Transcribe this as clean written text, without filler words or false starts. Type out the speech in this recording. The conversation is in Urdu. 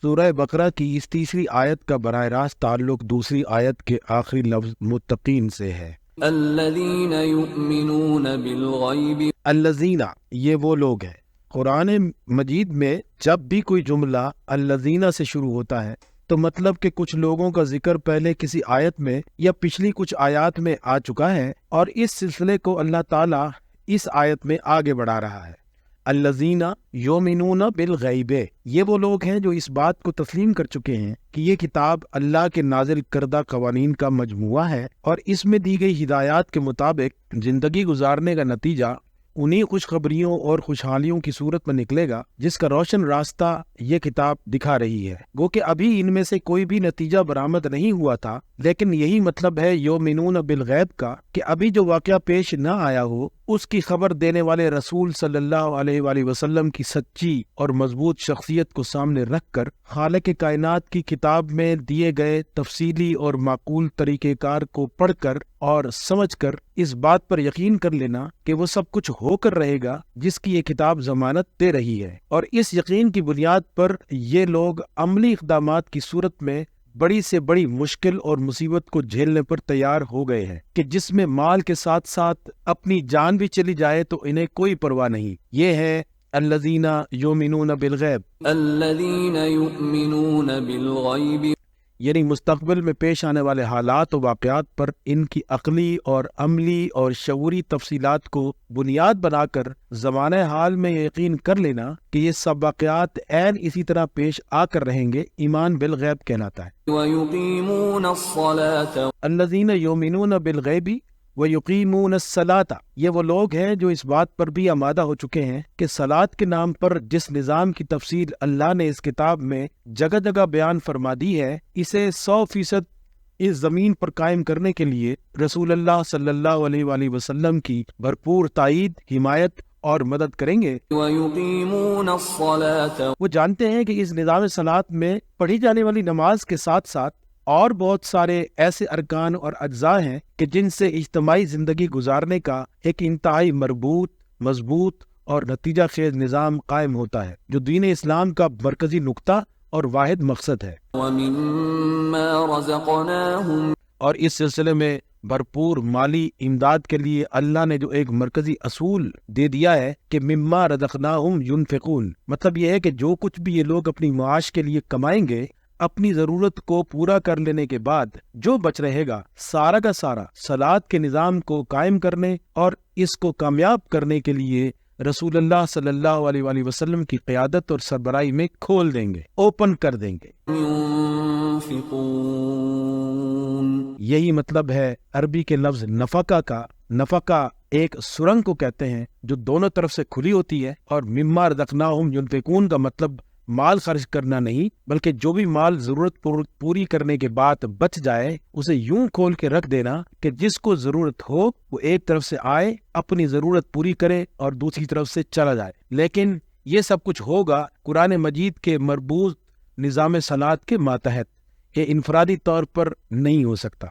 سورہ بقرہ کی اس تیسری آیت کا براہ راست تعلق دوسری آیت کے آخری لفظ متقین سے ہے۔ الذین یؤمنون بالغیب، الذین یہ وہ لوگ ہیں۔ قرآن مجید میں جب بھی کوئی جملہ الذین سے شروع ہوتا ہے تو مطلب کہ کچھ لوگوں کا ذکر پہلے کسی آیت میں یا پچھلی کچھ آیات میں آ چکا ہے، اور اس سلسلے کو اللہ تعالیٰ اس آیت میں آگے بڑھا رہا ہے۔ الذین یؤمنون بالغیب، یہ وہ لوگ ہیں جو اس بات کو تسلیم کر چکے ہیں کہ یہ کتاب اللہ کے نازل کردہ قوانین کا مجموعہ ہے، اور اس میں دی گئی ہدایات کے مطابق زندگی گزارنے کا نتیجہ انہی خوشخبریوں اور خوشحالیوں کی صورت میں نکلے گا جس کا روشن راستہ یہ کتاب دکھا رہی ہے۔ گو کہ ابھی ان میں سے کوئی بھی نتیجہ برآمد نہیں ہوا تھا، لیکن یہی مطلب ہے یؤمنون بالغیب کا کہ ابھی جو واقعہ پیش نہ آیا ہو اس کی خبر دینے والے رسول صلی اللہ علیہ وآلہ وسلم کی سچی اور مضبوط شخصیت کو سامنے رکھ کر خالق کائنات کی کتاب میں دیے گئے تفصیلی اور معقول طریقہ کار کو پڑھ کر اور سمجھ کر اس بات پر یقین کر لینا کہ وہ سب کچھ ہو کر رہے گا جس کی یہ کتاب ضمانت دے رہی ہے، اور اس یقین کی بنیاد پر یہ لوگ عملی اقدامات کی صورت میں بڑی سے بڑی مشکل اور مصیبت کو جھیلنے پر تیار ہو گئے ہیں کہ جس میں مال کے ساتھ ساتھ اپنی جان بھی چلی جائے تو انہیں کوئی پرواہ نہیں۔ یہ ہے الذین یؤمنون بالغیب، الذین یؤمنون بالغیب، یعنی مستقبل میں پیش آنے والے حالات و واقعات پر ان کی عقلی اور عملی اور شعوری تفصیلات کو بنیاد بنا کر زمانہ حال میں یقین کر لینا کہ یہ سب واقعات عین اسی طرح پیش آ کر رہیں گے، ایمان بالغیب کہلاتا ہے۔ وَيُقِيمُونَ الصَّلَاةَ، الذین یؤمنون بالغیب ویقیمون الصلاۃ، یہ وہ لوگ ہیں جو اس بات پر بھی آمادہ ہو چکے ہیں کہ صلاۃ کے نام پر جس نظام کی تفصیل اللہ نے اس کتاب میں جگہ جگہ بیان فرما دی ہے، اسے 100% اس زمین پر قائم کرنے کے لیے رسول اللہ صلی اللہ علیہ وآلہ وسلم کی بھرپور تائید، حمایت اور مدد کریں گے۔ وَيُقِيمُونَ الصَّلَاةَ، وہ جانتے ہیں کہ اس نظام صلاۃ میں پڑھی جانے والی نماز کے ساتھ ساتھ اور بہت سارے ایسے ارکان اور اجزاء ہیں کہ جن سے اجتماعی زندگی گزارنے کا ایک انتہائی مربوط، مضبوط اور نتیجہ خیز نظام قائم ہوتا ہے، جو دین اسلام کا مرکزی نقطہ اور واحد مقصد ہے۔ وَمِمَّا رَزَقْنَاهُمْ، اور اس سلسلے میں بھرپور مالی امداد کے لیے اللہ نے جو ایک مرکزی اصول دے دیا ہے کہ مما رزقناہم ینفقون، مطلب یہ ہے کہ جو کچھ بھی یہ لوگ اپنی معاش کے لیے کمائیں گے، اپنی ضرورت کو پورا کر لینے کے بعد جو بچ رہے گا سارا کا سارا صلاۃ کے نظام کو قائم کرنے اور اس کو کامیاب کرنے کے لیے رسول اللہ صلی اللہ علیہ وآلہ وسلم کی قیادت اور سربراہی میں کھول دیں گے، اوپن کر دیں گے۔ ينفقون، یہی مطلب ہے عربی کے لفظ نفقہ کا۔ نفقہ ایک سرنگ کو کہتے ہیں جو دونوں طرف سے کھلی ہوتی ہے، اور مما رزقناہم ینفقون کا مطلب مال خرچ کرنا نہیں، بلکہ جو بھی مال ضرورت پوری کرنے کے بعد بچ جائے اسے یوں کھول کے رکھ دینا کہ جس کو ضرورت ہو وہ ایک طرف سے آئے، اپنی ضرورت پوری کرے اور دوسری طرف سے چلا جائے۔ لیکن یہ سب کچھ ہوگا قرآن مجید کے مربوط نظام صلاۃ کے ماتحت، یہ انفرادی طور پر نہیں ہو سکتا۔